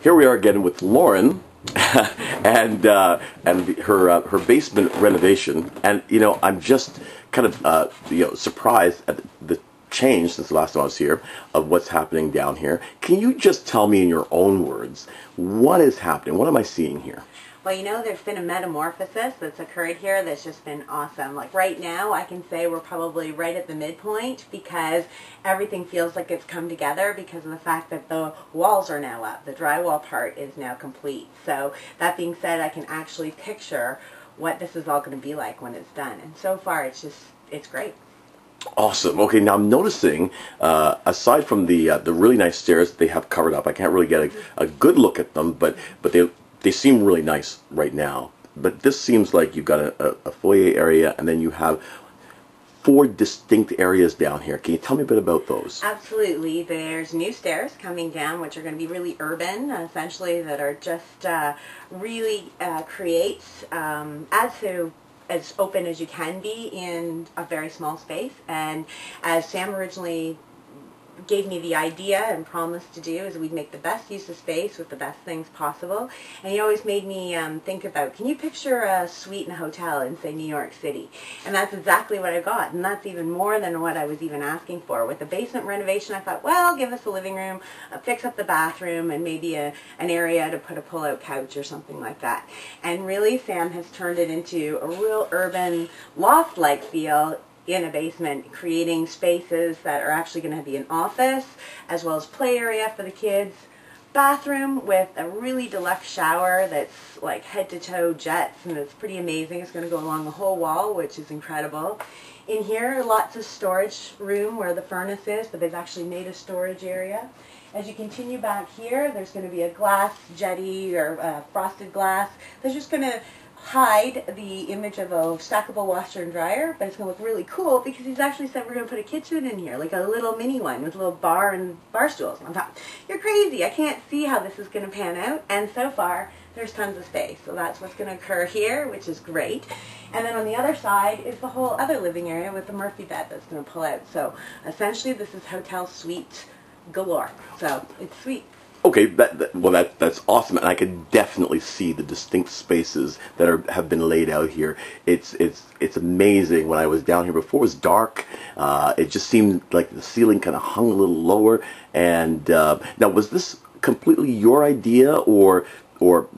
Here we are again with Lauren and her basement renovation, and I'm just kind of surprised at the change since the last time I was here of what's happening down here. Can you just tell me in your own words what is happening? What am I seeing here? Well, there's been a metamorphosis that's occurred here that's just been awesome. Like right now, I can say we're probably right at the midpoint because everything feels like it's come together because of the fact that the walls are now up. The drywall part is now complete. So that being said, I can actually picture what this is all going to be like when it's done. And so far, it's great. Awesome. Okay, now I'm noticing, aside from the really nice stairs that they have covered up, I can't really get a good look at them, but they seem really nice right now. But this seems like you've got a foyer area, and then you have 4 distinct areas down here. Can you tell me a bit about those? Absolutely. There's new stairs coming down, which are going to be really urban, essentially, that are just really creates as open as you can be in a very small space. And as Sam originally gave me the idea and promised to do, is we'd make the best use of space with the best things possible. And he always made me think about, can you picture a suite in a hotel in, say, New York City? And that's exactly what I got, and that's even more than what I was even asking for. With the basement renovation, I thought, well, give us a living room, fix up the bathroom, and maybe an area to put a pull-out couch or something like that. And really, Sam has turned it into a real urban loft-like feel in a basement, creating spaces that are actually going to be an office as well as play area for the kids, bathroom with a really deluxe shower that's like head to toe jets, and it's pretty amazing. It's going to go along the whole wall, which is incredible. In here, lots of storage room where the furnace is, but they've actually made a storage area. As you continue back here, there's going to be a glass jetty or frosted glass that's just going to hide the image of a stackable washer and dryer, but it's going to look really cool because he's actually said we're going to put a kitchen in here, like a little mini one with a little bar and bar stools. And I thought, you're crazy, I can't see how this is going to pan out, and so far there's tons of space. So that's what's going to occur here, which is great. And then on the other side is the whole other living area with the Murphy bed that's going to pull out. So essentially this is hotel suite galore. So it's sweet. Okay, that's awesome, and I can definitely see the distinct spaces that have been laid out here. It's amazing. When I was down here before, it was dark. It just seemed like the ceiling kind of hung a little lower. And now, was this completely your idea, or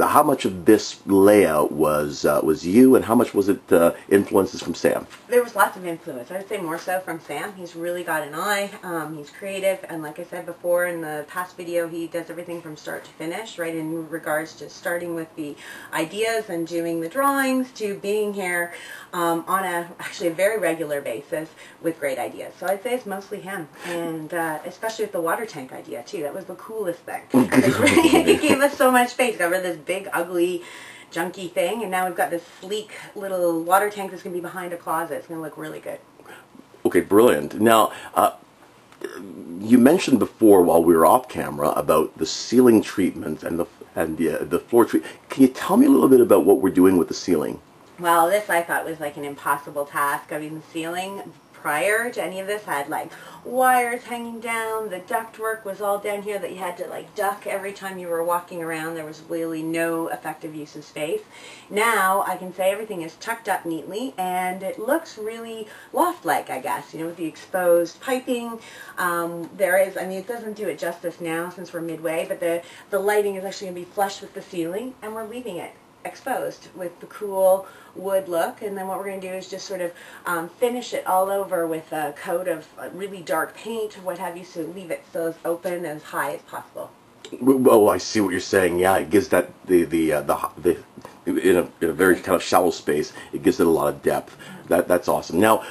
how much of this layout was you, and how much was it influences from Sam? There was lots of influence. I would say more so from Sam. He's really got an eye. He's creative, and like I said before in the past video, he does everything from start to finish, right, in regards to starting with the ideas and doing the drawings to being here on actually a very regular basis with great ideas. So I'd say it's mostly him, and especially with the water tank idea too. That was the coolest thing. It gave us so much space. This big, ugly, junky thing, and now we've got this sleek little water tank that's going to be behind a closet. It's going to look really good. Okay, brilliant. Now, you mentioned before while we were off camera about the ceiling treatment and the floor treatment. Can you tell me a little bit about what we're doing with the ceiling? Well, this I thought was like an impossible task. I mean, the ceiling prior to any of this had like wires hanging down. The ductwork was all down here that you had to like duck every time you were walking around. There was really no effective use of space. Now I can say everything is tucked up neatly, and it looks really loft-like, I guess, with the exposed piping. It doesn't do it justice now since we're midway, but the lighting is actually going to be flush with the ceiling, and we're leaving it exposed with the cool wood look. And then what we're going to do is just sort of finish it all over with a coat of really dark paint, what have you, so leave it so as open as high as possible. Oh, I see what you're saying. Yeah, it gives that in a very kind of shallow space, it gives it a lot of depth. That's awesome. Now,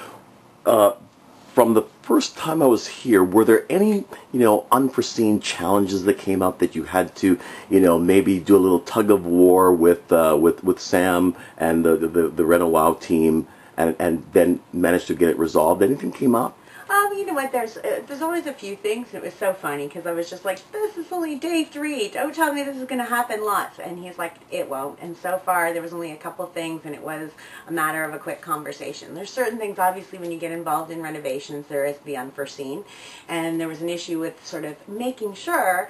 from the first time I was here, were there any, unforeseen challenges that came up that you had to, maybe do a little tug of war with Sam and the RenoWOW team, and then managed to get it resolved? Anything came up? You know what, there's always a few things, and it was so funny because I was just like, this is only day 3, don't tell me this is going to happen lots, and he's like, it won't. And so far there was only a couple of things, and it was a matter of a quick conversation. There's certain things, obviously, when you get involved in renovations, there is the unforeseen, and there was an issue with sort of making sure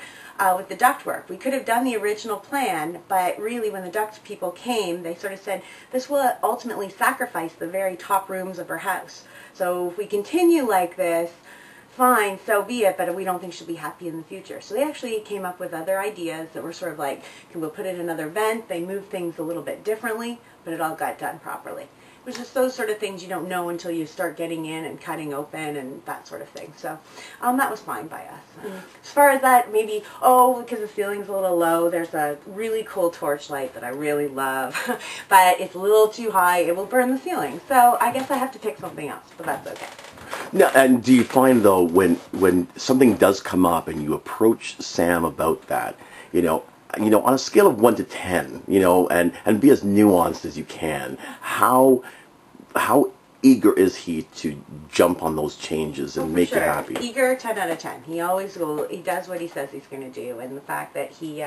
with the ductwork. We could have done the original plan, but really when the duct people came, they sort of said, this will ultimately sacrifice the very top rooms of our house. So if we continue like this, fine, so be it, but we don't think she'll be happy in the future. So they actually came up with other ideas that were sort of like, okay, we'll put in another vent. They moved things a little bit differently, but it all got done properly. It was just those sort of things you don't know until you start getting in and cutting open and that sort of thing. So that was fine by us. As far as that, maybe, because the ceiling's a little low, there's a really cool torch light that I really love, but it's a little too high. It will burn the ceiling. So I guess I have to pick something else, but that's okay. Now, and do you find, though, when something does come up and you approach Sam about that, on a scale of 1 to 10, and be as nuanced as you can, how eager is he to jump on those changes and make you happy? Eager, 10 out of 10. He always will. He does what he says he's going to do, and the fact that he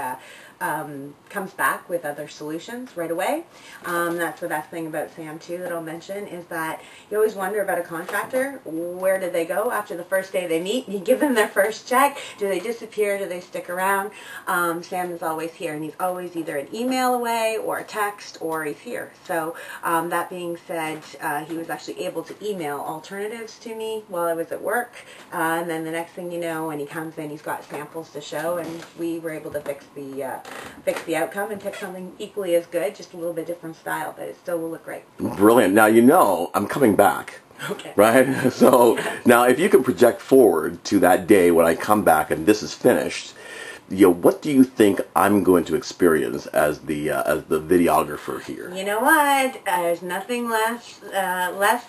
comes back with other solutions right away. That's the best thing about Sam too that I'll mention, is that you always wonder about a contractor. Where did they go after the first day they meet? You give them their first check. Do they disappear? Do they stick around? Sam is always here, and he's always either an email away or a text, or he's here. So that being said, he was actually able to email alternatives to me while I was at work, and then the next thing you know, when he comes in, he's got samples to show, and we were able to fix the outcome and pick something equally as good, just a little bit different style, but it still will look great. Brilliant. Now, I'm coming back. Okay. Right? So now if you can project forward to that day when I come back and this is finished, what do you think I'm going to experience as the videographer here? You know what? There's nothing less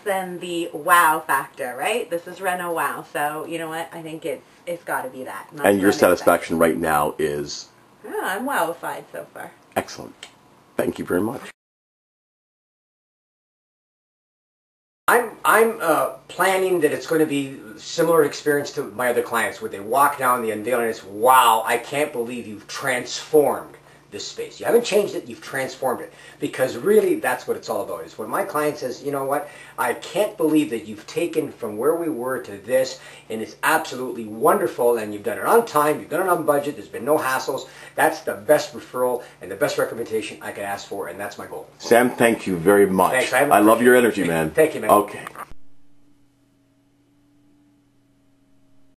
than the wow factor, right? This is RenoWOW, so you know what? I think it's got to be that. And your satisfaction right now is? Oh, I'm wowified so far. Excellent. Thank you very much. I'm planning that it's going to be a similar experience to my other clients, where they walk down the unveiling and it's, wow, I can't believe you've transformed this space. You haven't changed it, you've transformed it. Because really, that's what it's all about. Is when my client says, you know what, I can't believe that you've taken from where we were to this, and it's absolutely wonderful, and you've done it on time, you've done it on budget, there's been no hassles. That's the best referral and the best recommendation I could ask for, and that's my goal. Sam, thank you very much. Thanks. I love your energy, man. Thank you, man. Okay.